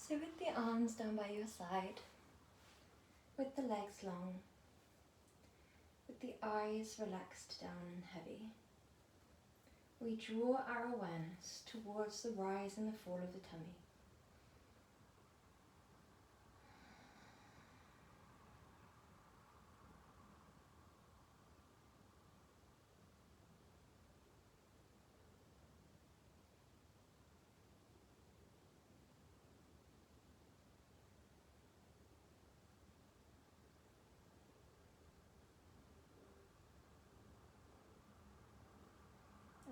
So with the arms down by your side, with the legs long, with the eyes relaxed down and heavy, we draw our awareness towards the rise and the fall of the tummy.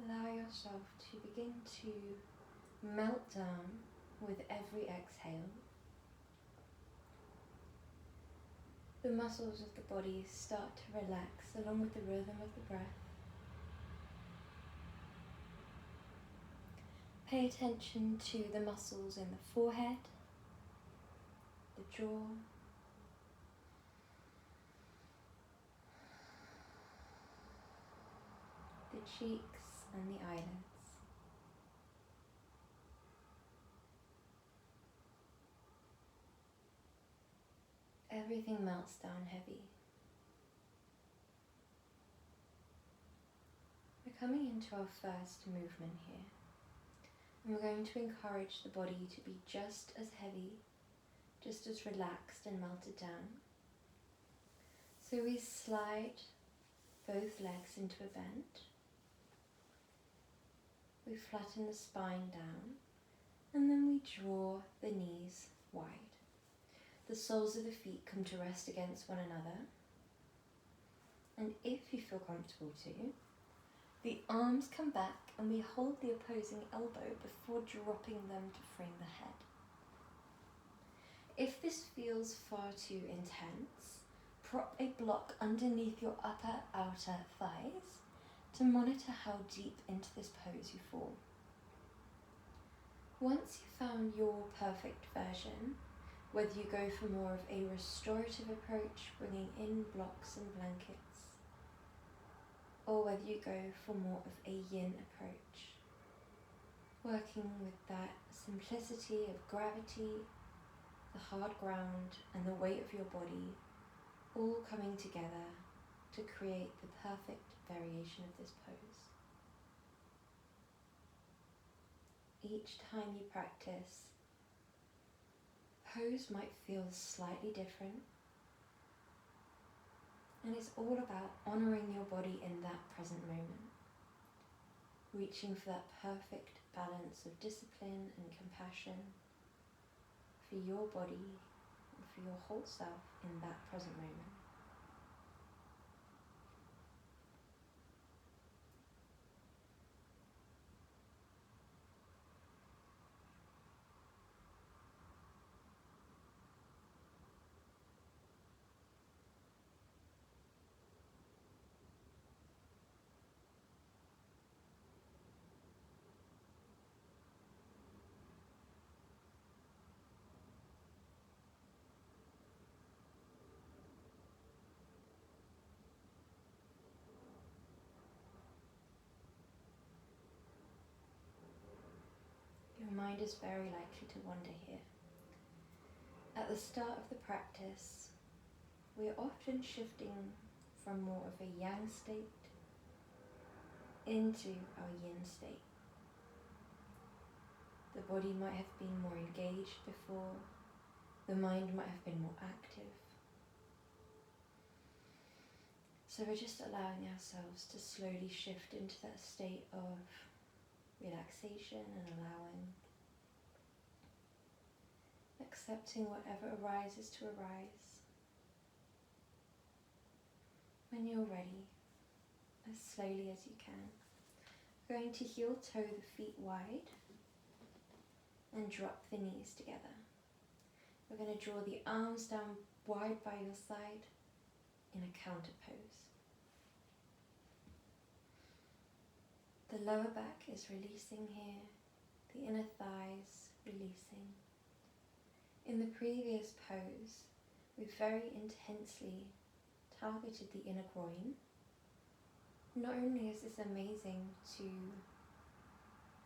Allow yourself to begin to melt down with every exhale. The muscles of the body start to relax along with the rhythm of the breath. Pay attention to the muscles in the forehead, the jaw, the cheeks and the eyelids. Everything melts down heavy. We're coming into our first movement here, and we're going to encourage the body to be just as heavy, just as relaxed and melted down. So we slide both legs into a bend. We flatten the spine down, and then we draw the knees wide. The soles of the feet come to rest against one another. And if you feel comfortable to, the arms come back and we hold the opposing elbow before dropping them to frame the head. If this feels far too intense, prop a block underneath your upper outer thighs to monitor how deep into this pose you fall. Once you've found your perfect version, whether you go for more of a restorative approach, bringing in blocks and blankets, or whether you go for more of a yin approach, working with that simplicity of gravity, the hard ground and the weight of your body all coming together to create the perfect variation of this pose. Each time you practice, pose might feel slightly different, and it's all about honouring your body in that present moment, reaching for that perfect balance of discipline and compassion for your body and for your whole self in that present moment. Your mind is very likely to wander here. At the start of the practice, we are often shifting from more of a yang state into our yin state. The body might have been more engaged before, the mind might have been more active. So we're just allowing ourselves to slowly shift into that state of relaxation and accepting whatever arises to arise. When you're ready, as slowly as you can, we're going to heel toe the feet wide and drop the knees together. We're going to draw the arms down wide by your side in a counter pose. The lower back is releasing here, the inner thighs releasing. In the previous pose, we very intensely targeted the inner groin. Not only is this amazing to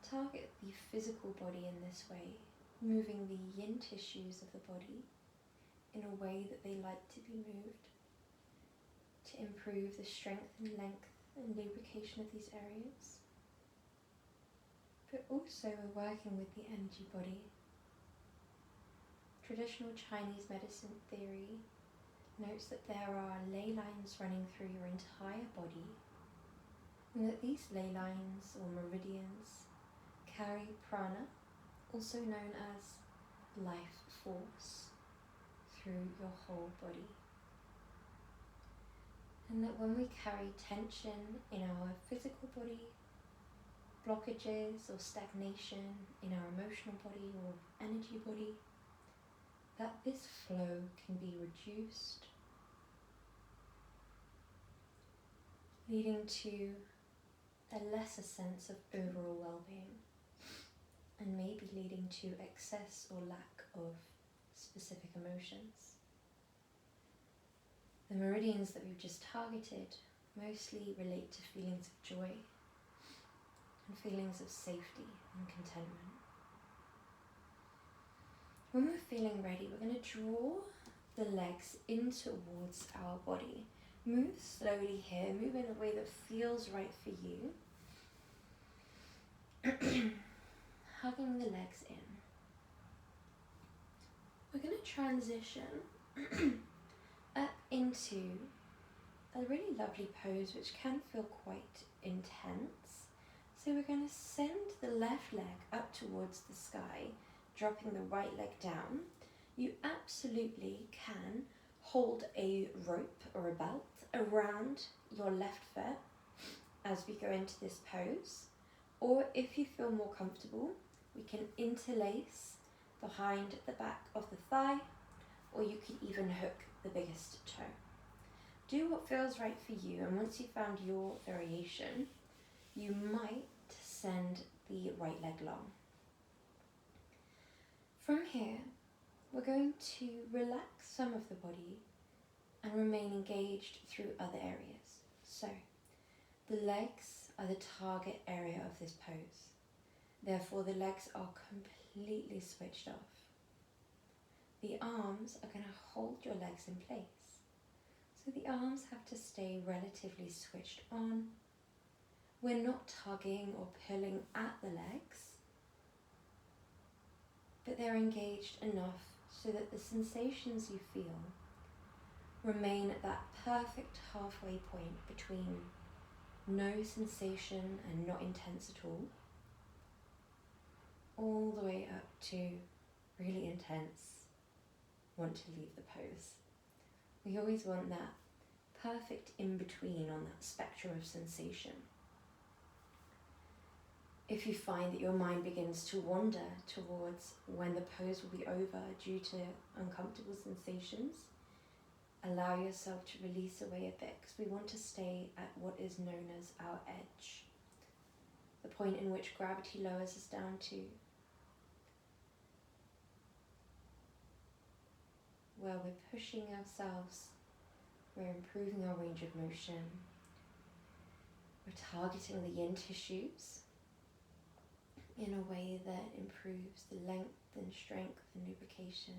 target the physical body in this way, moving the yin tissues of the body in a way that they like to be moved to improve the strength and length and lubrication of these areas. But also we're working with the energy body. Traditional Chinese medicine theory notes that there are ley lines running through your entire body, and that these ley lines or meridians carry prana, also known as life force, through your whole body. And that when we carry tension in our physical body, blockages or stagnation in our emotional body or energy body, that this flow can be reduced, leading to a lesser sense of overall well-being, and maybe leading to excess or lack of specific emotions. The meridians that we've just targeted mostly relate to feelings of joy and feelings of safety and contentment. When we're feeling ready, we're going to draw the legs in towards our body. Move slowly here, move in a way that feels right for you. Hugging the legs in. We're going to transition up into a really lovely pose which can feel quite intense. So we're going to send the left leg up towards the sky, dropping the right leg down. You absolutely can hold a rope or a belt around your left foot as we go into this pose, or if you feel more comfortable, we can interlace behind the back of the thigh, or you can even hook the biggest toe. Do what feels right for you, and once you've found your variation, you might send the right leg long. From here, we're going to relax some of the body and remain engaged through other areas. So, the legs are the target area of this pose. Therefore, the legs are completely switched off. The arms are going to hold your legs in place. So the arms have to stay relatively switched on. We're not tugging or pulling at the legs, but they're engaged enough so that the sensations you feel remain at that perfect halfway point between no sensation and not intense at all the way up to really intense, want to leave the pose. We always want that perfect in-between on that spectrum of sensation. If you find that your mind begins to wander towards when the pose will be over due to uncomfortable sensations, allow yourself to release away a bit, because we want to stay at what is known as our edge, the point in which gravity lowers us down to, where we're pushing ourselves, we're improving our range of motion, we're targeting the yin tissues in a way that improves the length and strength and lubrication.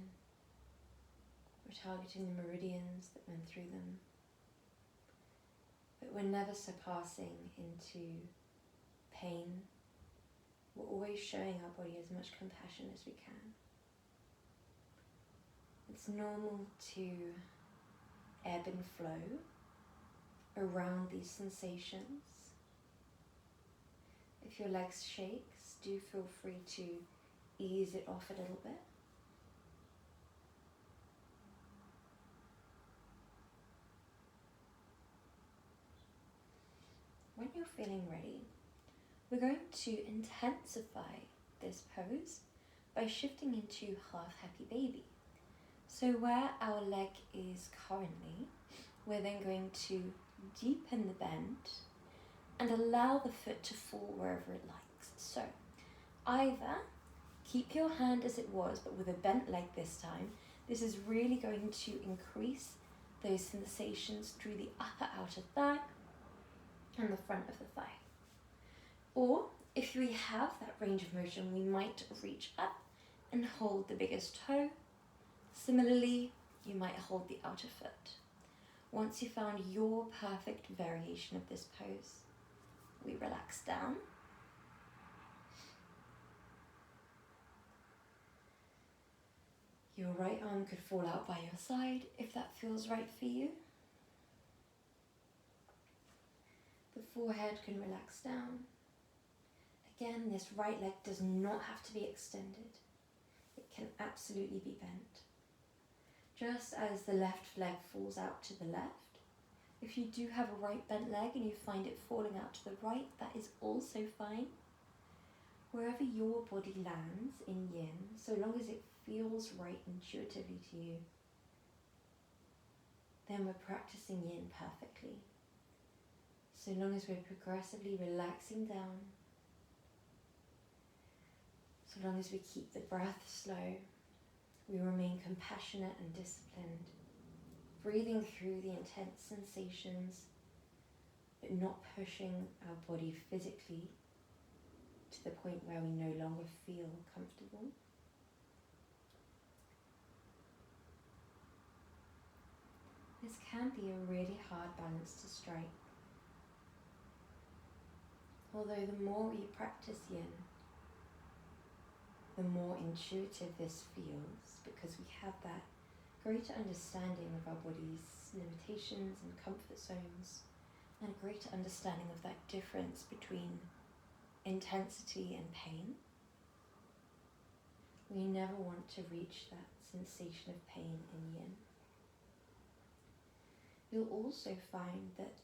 We're targeting the meridians that run through them, but we're never surpassing into pain. We're always showing our body as much compassion as we can. It's normal to ebb and flow around these sensations. If your legs shakes, do feel free to ease it off a little bit. When you're feeling ready, we're going to intensify this pose by shifting into half happy baby. So where our leg is currently, we're then going to deepen the bend and allow the foot to fall wherever it likes. So either keep your hand as it was, but with a bent leg this time. This is really going to increase those sensations through the upper outer thigh and the front of the thigh. Or if we have that range of motion, we might reach up and hold the biggest toe. Similarly, you might hold the outer foot. Once you've found your perfect variation of this pose, we relax down. Your right arm could fall out by your side if that feels right for you. The forehead can relax down. Again, this right leg does not have to be extended. It can absolutely be bent. Just as the left leg falls out to the left, if you do have a right bent leg and you find it falling out to the right, that is also fine. Wherever your body lands in yin, so long as it feels right intuitively to you, then we're practicing yin perfectly. So long as we're progressively relaxing down, so long as we keep the breath slow, we remain compassionate and disciplined, breathing through the intense sensations, but not pushing our body physically to the point where we no longer feel comfortable. This can be a really hard balance to strike. Although the more we practice yin, the more intuitive this feels, because we have that greater understanding of our body's limitations and comfort zones, and a greater understanding of that difference between intensity and pain. We never want to reach that sensation of pain in yin. You'll also find that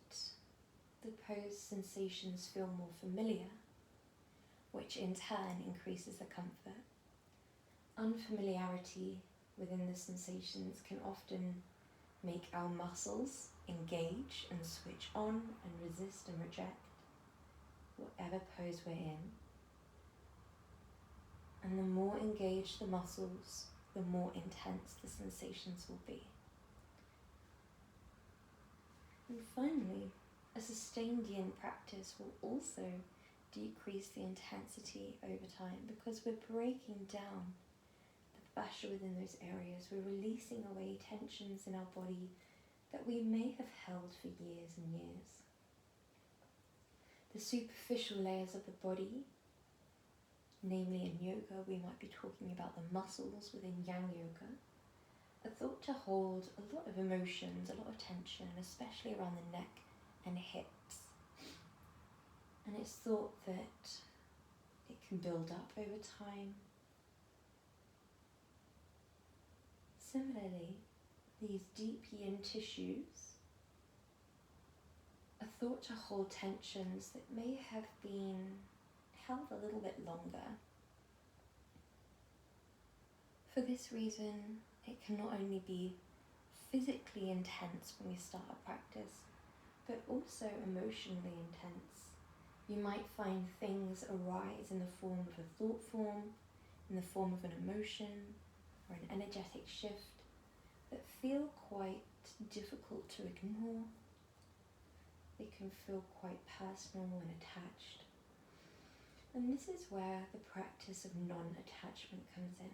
the pose sensations feel more familiar, which in turn increases the comfort. Unfamiliarity within the sensations can often make our muscles engage and switch on and resist and reject whatever pose we're in. And the more engaged the muscles, the more intense the sensations will be. And finally, a sustained yin practice will also decrease the intensity over time, because we're breaking down the fascia within those areas. We're releasing away tensions in our body that we may have held for years and years. The superficial layers of the body, namely in yoga, we might be talking about the muscles within yang yoga, are thought to hold a lot of emotions, a lot of tension, especially around the neck and hips. And it's thought that it can build up over time. Similarly, these deep yin tissues are thought to hold tensions that may have been held a little bit longer. For this reason, it can not only be physically intense when we start a practice, but also emotionally intense. You might find things arise in the form of a thought form, in the form of an emotion, or an energetic shift that feel quite difficult to ignore. They can feel quite personal and attached. And this is where the practice of non-attachment comes in.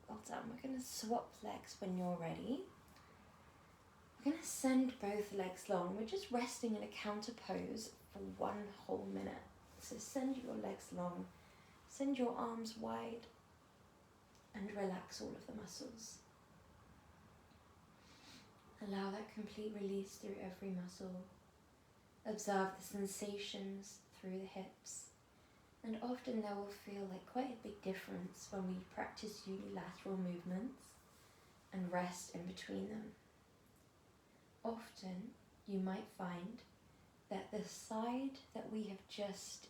Well done. We're going to swap legs when you're ready. We're going to send both legs long. We're just resting in a counter pose for 1 whole minute. So send your legs long, send your arms wide, and relax all of the muscles. Allow that complete release through every muscle. Observe the sensations through the hips. And often there will feel like quite a big difference when we practice unilateral movements and rest in between them. Often you might find that the side that we have just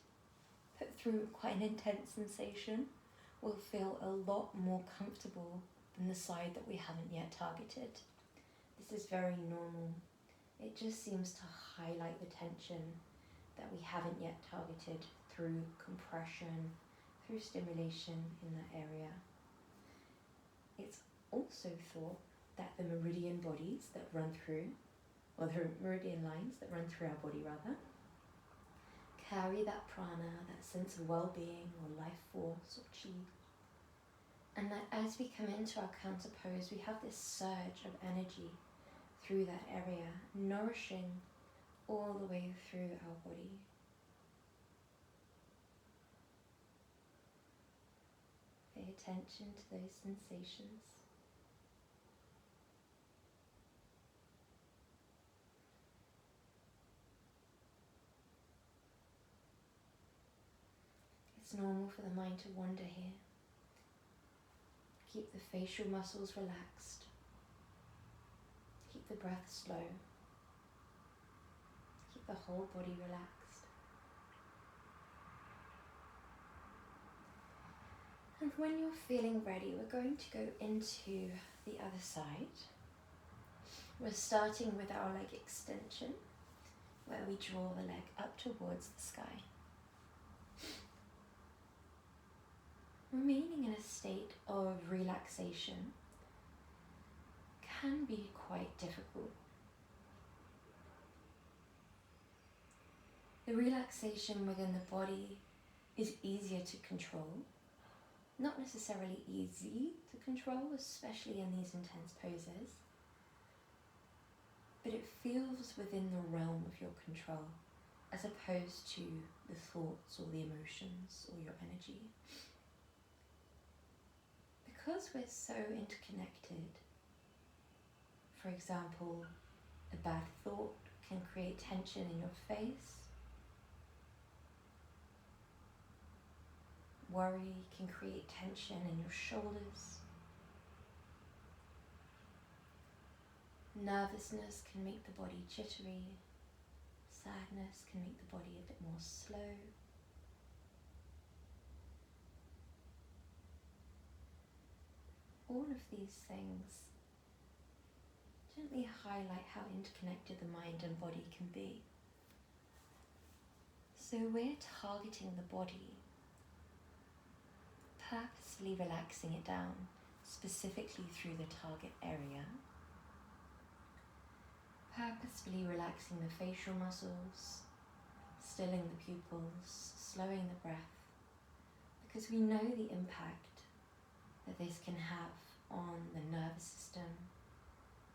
put through quite an intense sensation will feel a lot more comfortable than the side that we haven't yet targeted. This is very normal. It just seems to highlight the tension that we haven't yet targeted through compression, through stimulation in that area. It's also thought that the meridian bodies that run through, or the meridian lines that run through our body rather, Carry that prana, that sense of well-being or life force or chi. And that as we come into our counter pose, we have this surge of energy through that area, nourishing all the way through our body. Pay attention to those sensations. It's normal for the mind to wander here. Keep the facial muscles relaxed. Keep the breath slow. Keep the whole body relaxed. And when you're feeling ready, we're going to go into the other side. We're starting with our leg extension, where we draw the leg up towards the sky. Remaining in a state of relaxation can be quite difficult. The relaxation within the body is easier to control. Not necessarily easy to control, especially in these intense poses, but it feels within the realm of your control, as opposed to the thoughts or the emotions or your energy. Because we're so interconnected, for example, a bad thought can create tension in your face. Worry can create tension in your shoulders. Nervousness can make the body jittery. Sadness can make the body a bit more slow. All of these things gently highlight how interconnected the mind and body can be. So we're targeting the body, purposely relaxing it down, specifically through the target area. Purposefully relaxing the facial muscles, stilling the pupils, slowing the breath, because we know the impact that this can have on the nervous system,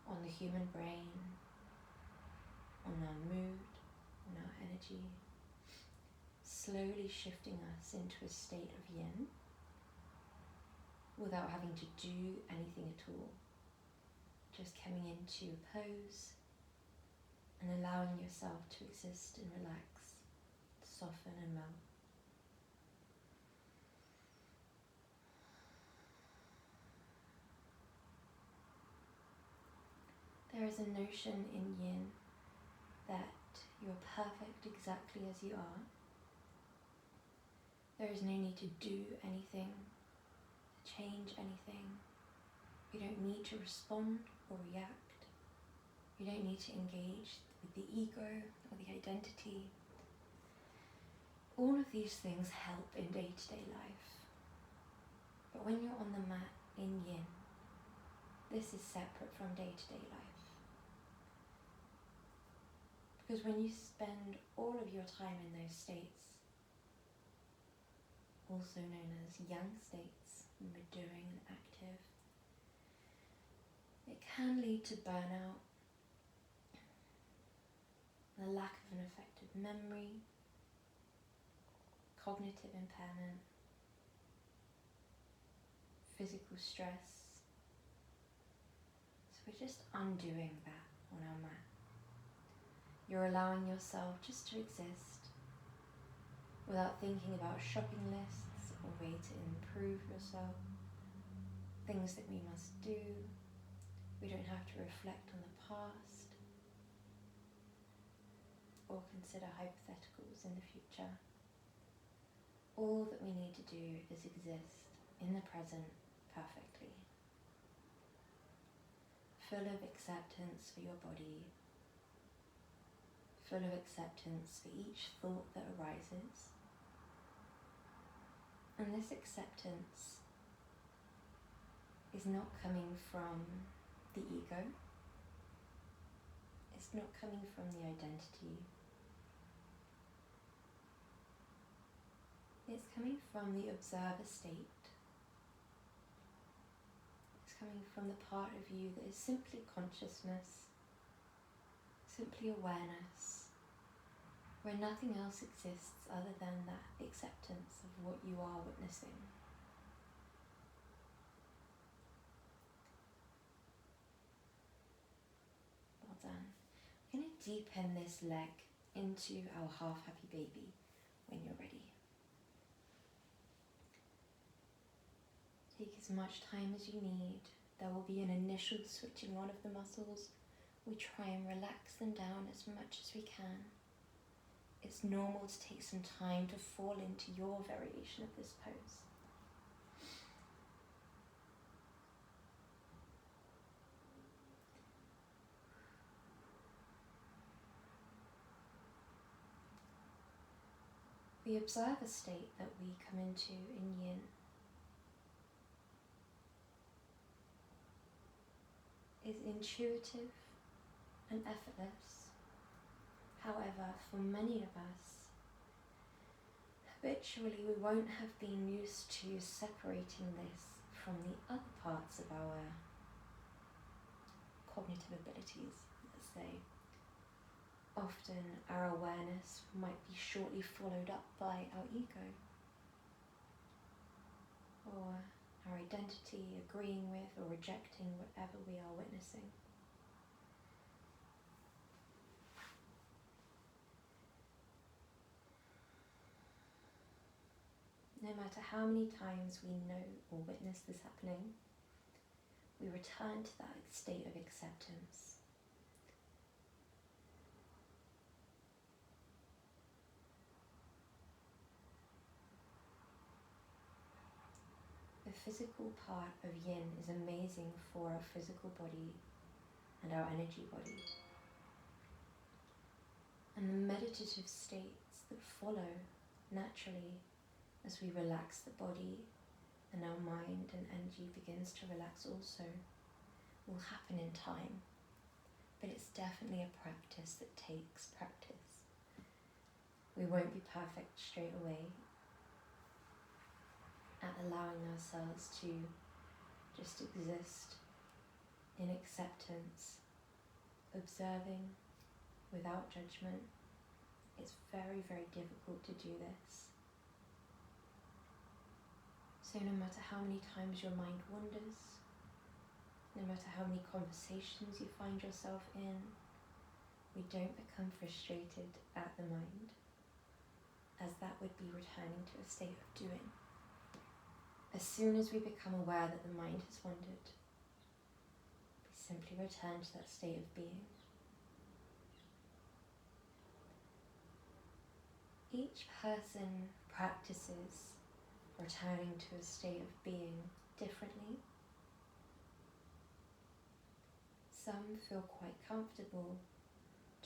on the human brain, on our mood, on our energy, slowly shifting us into a state of yin without having to do anything at all, just coming into a pose and allowing yourself to exist and relax, soften and melt. There is a notion in yin that you're perfect exactly as you are. There is no need to do anything, to change anything. You don't need to respond or react. You don't need to engage with the ego or the identity. All of these things help in day-to-day life. But when you're on the mat in yin, this is separate from day-to-day life. Because when you spend all of your time in those states, also known as yang states, when we're doing and active, it can lead to burnout, the lack of an effective memory, cognitive impairment, physical stress. So we're just undoing that on our mat. You're allowing yourself just to exist without thinking about shopping lists or way to improve yourself, things that we must do. We don't have to reflect on the past or consider hypotheticals in the future. All that we need to do is exist in the present perfectly, full of acceptance for your body, full of acceptance for each thought that arises. And this acceptance is not coming from the ego. It's not coming from the identity. It's coming from the observer state. It's coming from the part of you that is simply consciousness, simply awareness, where nothing else exists other than that acceptance of what you are witnessing. Well done. We're going to deepen this leg into our half happy baby when you're ready. Take as much time as you need. There will be an initial switching on of the muscles. We try and relax them down as much as we can. It's normal to take some time to fall into your variation of this pose. The observer state that we come into in Yin is intuitive and effortless. However, for many of us, habitually we won't have been used to separating this from the other parts of our cognitive abilities, let's say. Often our awareness might be shortly followed up by our ego, or our identity agreeing with or rejecting whatever we are witnessing. No matter how many times we know or witness this happening, we return to that state of acceptance. The physical part of Yin is amazing for our physical body and our energy body. And the meditative states that follow naturally as we relax the body and our mind and energy begins to relax also will happen in time. But it's definitely a practice that takes practice. We won't be perfect straight away at allowing ourselves to just exist in acceptance, observing without judgment. It's very, very difficult to do this. So no matter how many times your mind wanders, no matter how many conversations you find yourself in, we don't become frustrated at the mind, as that would be returning to a state of doing. As soon as we become aware that the mind has wandered, we simply return to that state of being. Each person practices returning to a state of being differently. Some feel quite comfortable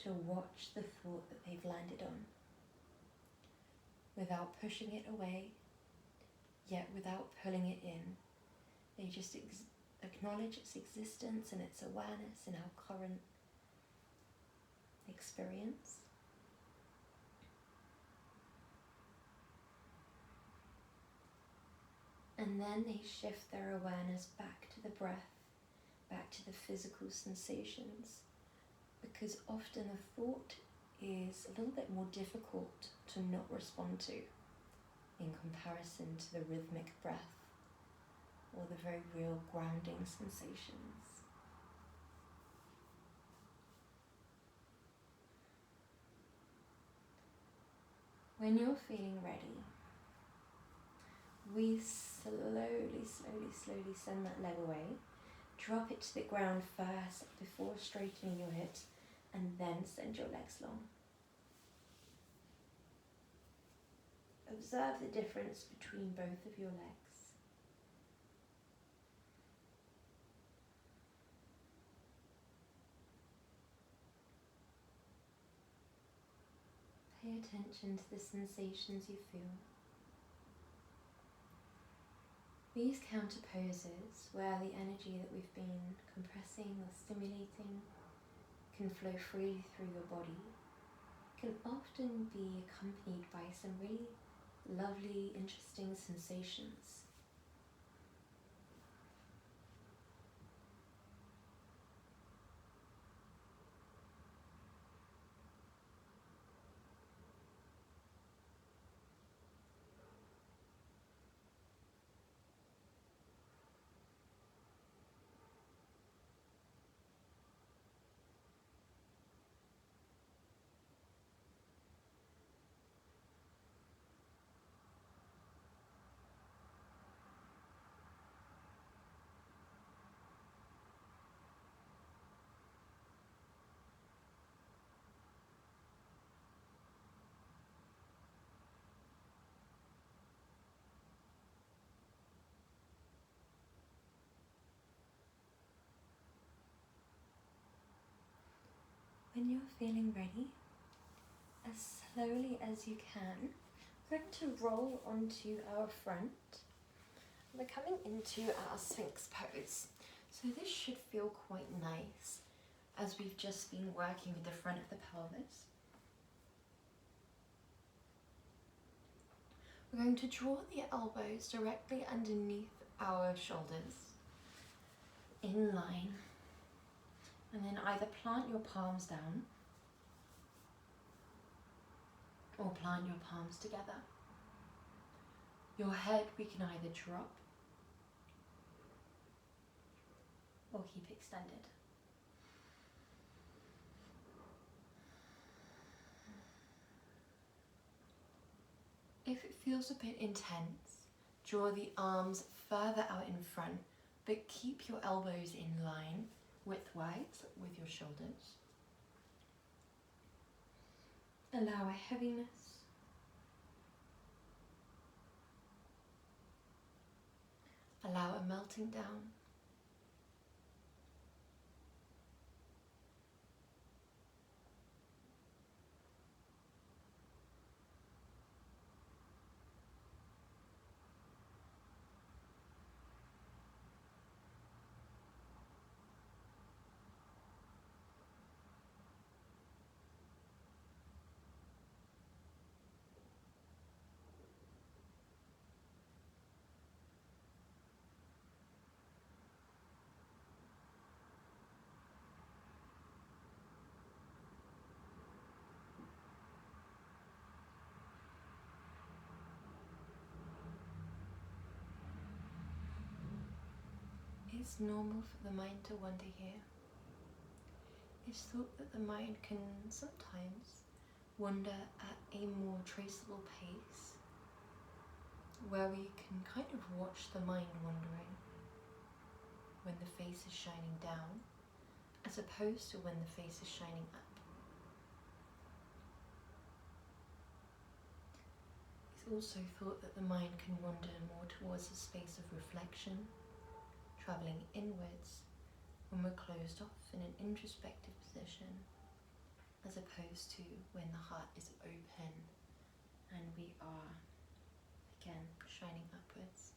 to watch the thought that they've landed on without pushing it away, yet without pulling it in. They just acknowledge its existence and its awareness in our current experience. And then they shift their awareness back to the breath, back to the physical sensations, because often a thought is a little bit more difficult to not respond to in comparison to the rhythmic breath or the very real grounding sensations. When you're feeling ready, we slowly send that leg away. Drop it to the ground first before straightening your hips, and then send your legs long. Observe the difference between both of your legs. Pay attention to the sensations you feel. These counter poses, where the energy that we've been compressing or stimulating can flow freely through your body, can often be accompanied by some really lovely, interesting sensations. When you're feeling ready, as slowly as you can, we're going to roll onto our front. We're coming into our Sphinx pose. So this should feel quite nice as we've just been working with the front of the pelvis. We're going to draw the elbows directly underneath our shoulders, in line. And then either plant your palms down or plant your palms together. Your head we can either drop or keep extended. If it feels a bit intense, draw the arms further out in front, but keep your elbows in line widthwise with your shoulders. Allow a heaviness. Allow a melting down. It's normal for the mind to wander here. It's thought that the mind can sometimes wander at a more traceable pace, where we can kind of watch the mind wandering when the face is shining down, as opposed to when the face is shining up. It's also thought that the mind can wander more towards a space of reflection, travelling inwards when we're closed off in an introspective position, as opposed to when the heart is open and we are, again, shining upwards.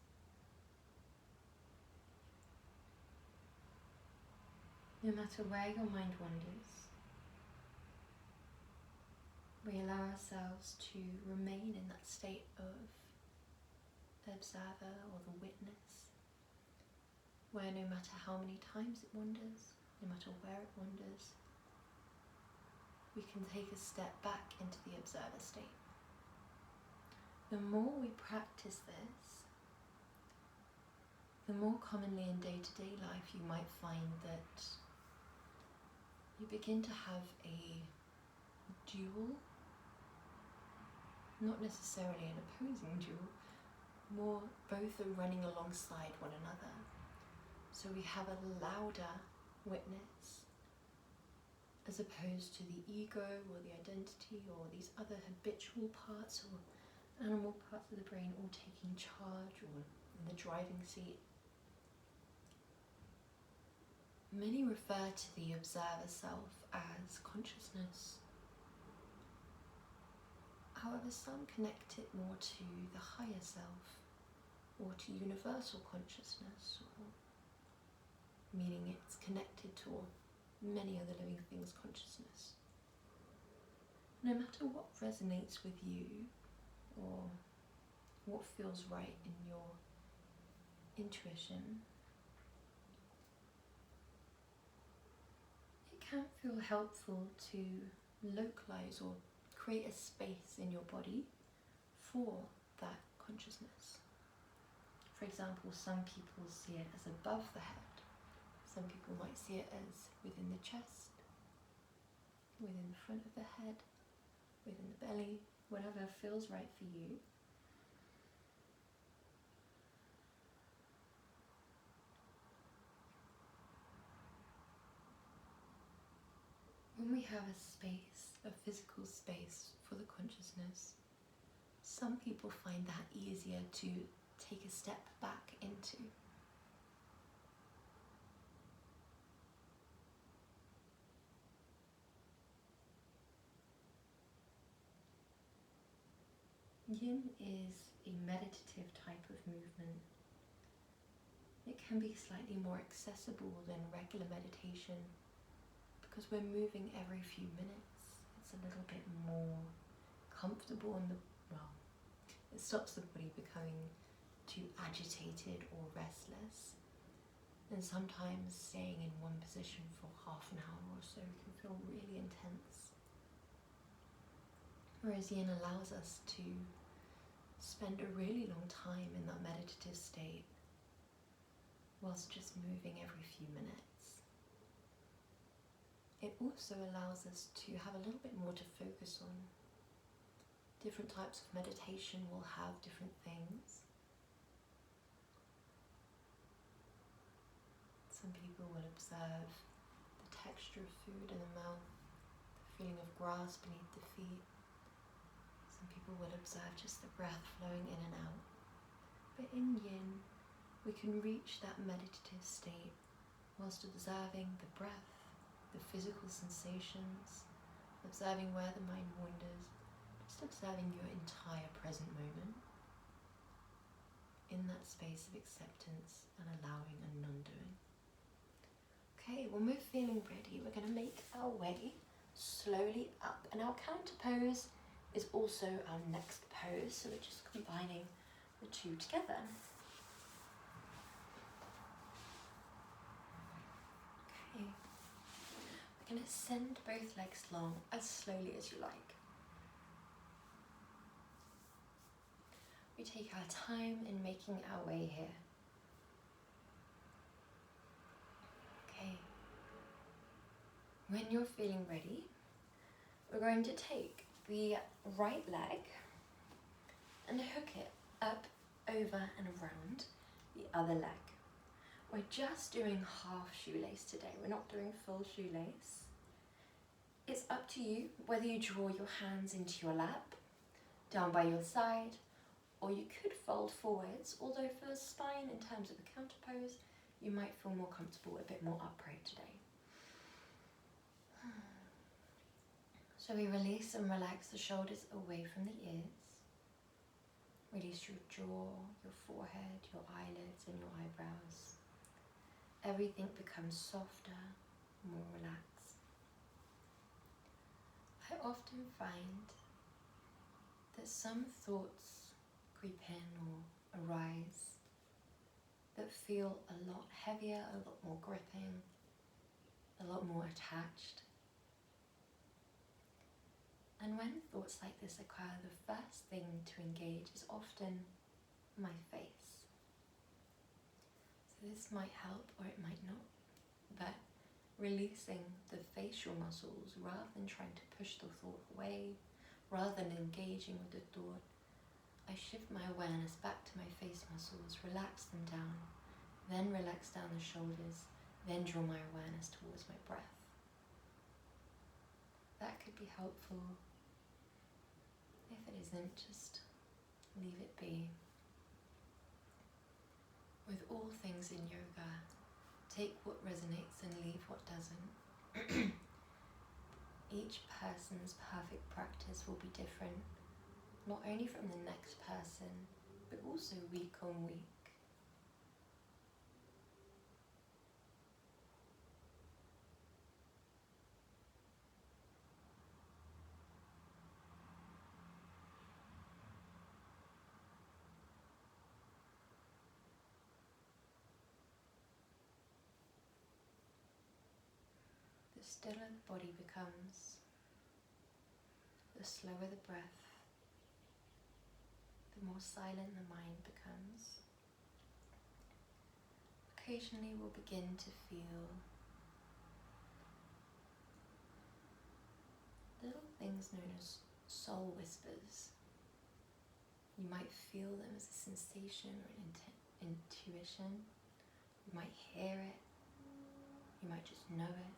No matter where your mind wanders, we allow ourselves to remain in that state of the observer or the witness, where no matter how many times it wanders, no matter where it wanders, we can take a step back into the observer state. The more we practice this, the more commonly in day-to-day life you might find that you begin to have a dual, not necessarily an opposing dual, more both are running alongside one another. So we have a louder witness as opposed to the ego or the identity or these other habitual parts or animal parts of the brain all taking charge or in the driving seat. Many refer to the observer self as consciousness. However, some connect it more to the higher self or to universal consciousness, or meaning it's connected to many other living things' consciousness. No matter what resonates with you or what feels right in your intuition. It can feel helpful to localize or create a space in your body for that consciousness. For example, some people see it as above the head. Some people might see it as within the chest, within the front of the head, within the belly, whatever feels right for you. When we have a space, a physical space for the consciousness, some people find that easier to take a step back into. Yin is a meditative type of movement. It can be slightly more accessible than regular meditation because we're moving every few minutes. It's a little bit more comfortable and it stops the body becoming too agitated or restless. And sometimes staying in one position for half an hour or so can feel really intense. Whereas Yin allows us to spend a really long time in that meditative state whilst just moving every few minutes. It also allows us to have a little bit more to focus on. Different types of meditation will have different things. Some people will observe the texture of food in the mouth, the feeling of grass beneath the feet. Some people will observe just the breath flowing in and out. But in Yin, we can reach that meditative state whilst observing the breath, the physical sensations, observing where the mind wanders, just observing your entire present moment in that space of acceptance and allowing and non-doing. Okay, when we're feeling ready, we're going to make our way slowly up, and our counter pose is also our next pose, so we're just combining the two together. Okay, we're going to send both legs long as slowly as you like. We take our time in making our way here. Okay, when you're feeling ready, we're going to take the right leg and hook it up, over and around the other leg. We're just doing half shoelace today. We're not doing full shoelace. It's up to you whether you draw your hands into your lap, down by your side, or you could fold forwards, although for the spine in terms of the counter pose, you might feel more comfortable a bit more upright today. So we release and relax the shoulders away from the ears. Release your jaw, your forehead, your eyelids and your eyebrows. Everything becomes softer, more relaxed. I often find that some thoughts creep in or arise that feel a lot heavier, a lot more gripping, a lot more attached. And when thoughts like this occur, the first thing to engage is often my face. So this might help or it might not, but releasing the facial muscles rather than trying to push the thought away, rather than engaging with the thought, I shift my awareness back to my face muscles, relax them down, then relax down the shoulders, then draw my awareness towards my breath. That could be helpful. If it isn't, just leave it be. With all things in yoga, take what resonates and leave what doesn't. Each person's perfect practice will be different, not only from the next person, but also week on week. stiller the body becomes, the slower the breath, the more silent the mind becomes. Occasionally we'll begin to feel little things known as soul whispers. You might feel them as a sensation or an intuition. You might hear it. You might just know it.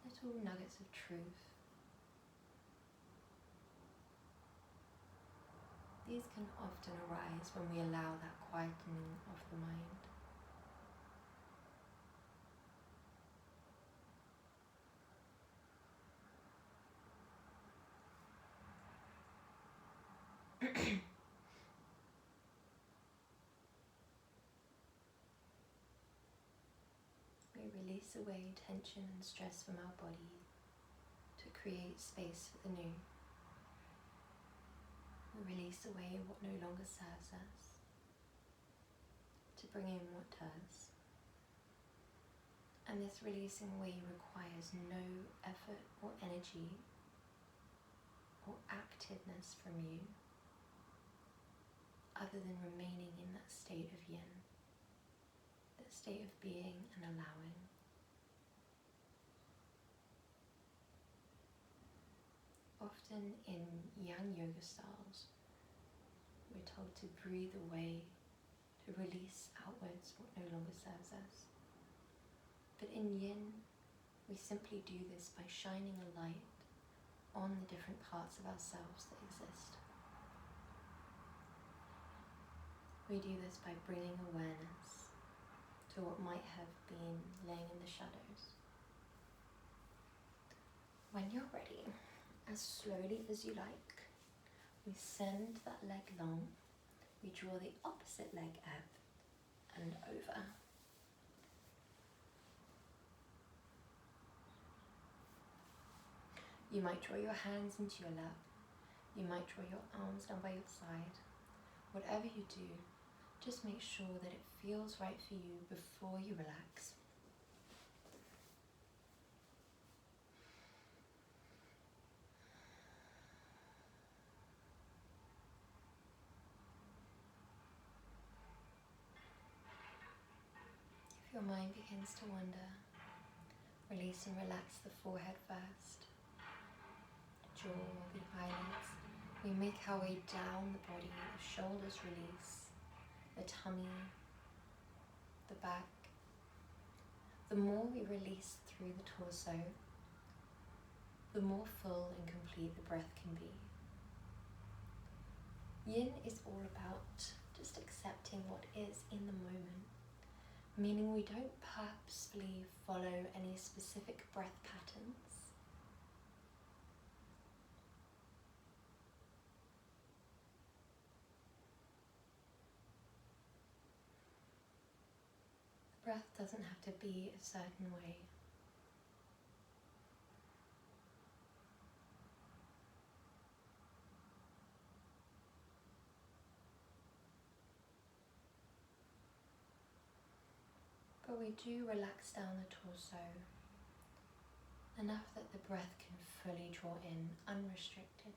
Little nuggets of truth. These can often arise when we allow that quietening of the mind. We release away tension and stress from our body to create space for the new. We release away what no longer serves us to bring in what does. And this releasing away requires no effort or energy or activeness from you, other than remaining in that state of yin, that state of being and allowing. Often in Yang Yoga styles, we're told to breathe away, to release outwards what no longer serves us. But in Yin, we simply do this by shining a light on the different parts of ourselves that exist. We do this by bringing awareness to what might have been laying in the shadows. When you're ready, as slowly as you like, we send that leg long, we draw the opposite leg up and over. You might draw your hands into your lap, you might draw your arms down by your side. Whatever you do, just make sure that it feels right for you before you relax. If your mind begins to wander, release and relax the forehead first, jaw, the eyelids. We make our way down the body, the shoulders release, the tummy, the back. The more we release through the torso, the more full and complete the breath can be. Yin is all about just accepting what is in the moment, meaning we don't purposefully follow any specific breath patterns. The breath doesn't have to be a certain way. But we do relax down the torso enough that the breath can fully draw in, unrestricted,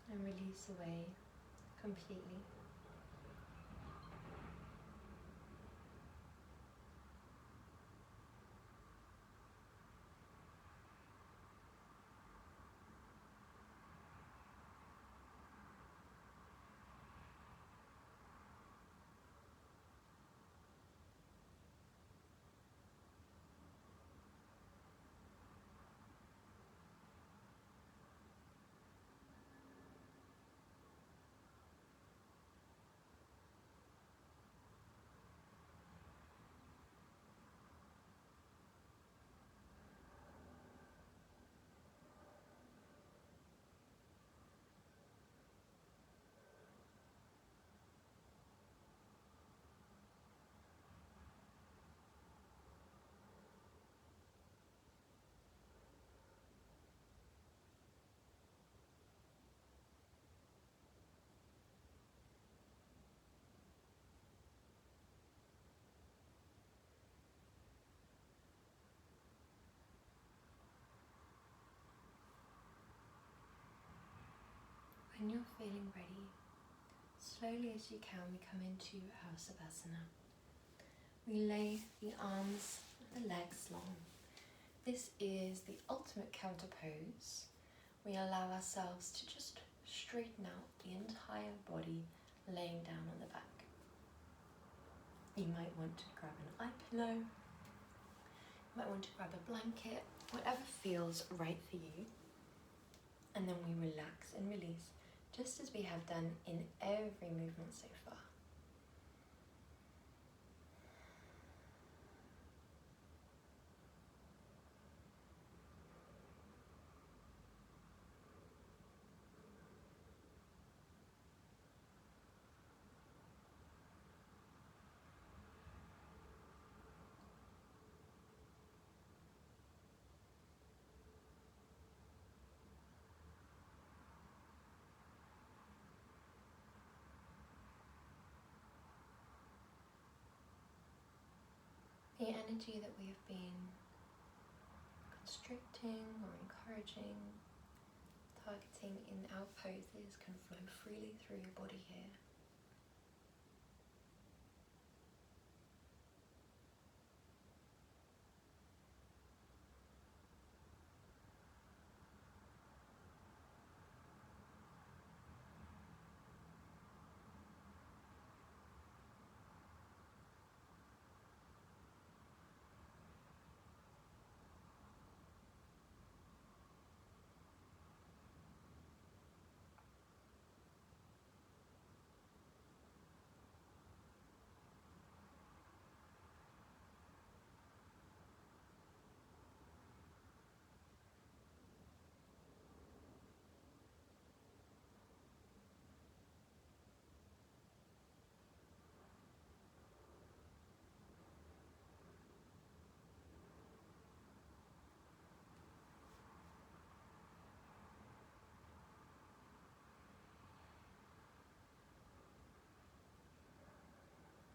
and release away completely. When you're feeling ready, slowly as you can, we come into our Savasana. We lay the arms and the legs long. This is the ultimate counter pose. We allow ourselves to just straighten out the entire body, laying down on the back. You might want to grab an eye pillow, you might want to grab a blanket, whatever feels right for you. And then we relax and release, just as we have done in every movement so far. The energy that we have been constricting or encouraging, targeting in our poses can flow freely through your body here.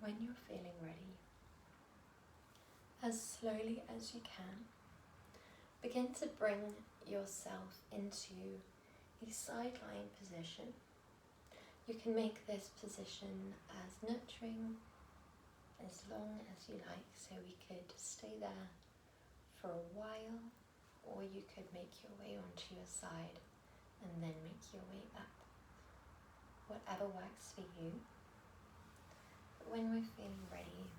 When you're feeling ready, as slowly as you can, begin to bring yourself into a side lying position. You can make this position as nurturing, as long as you like, so we could stay there for a while, or you could make your way onto your side and then make your way up. Whatever works for you. But when we're feeling ready,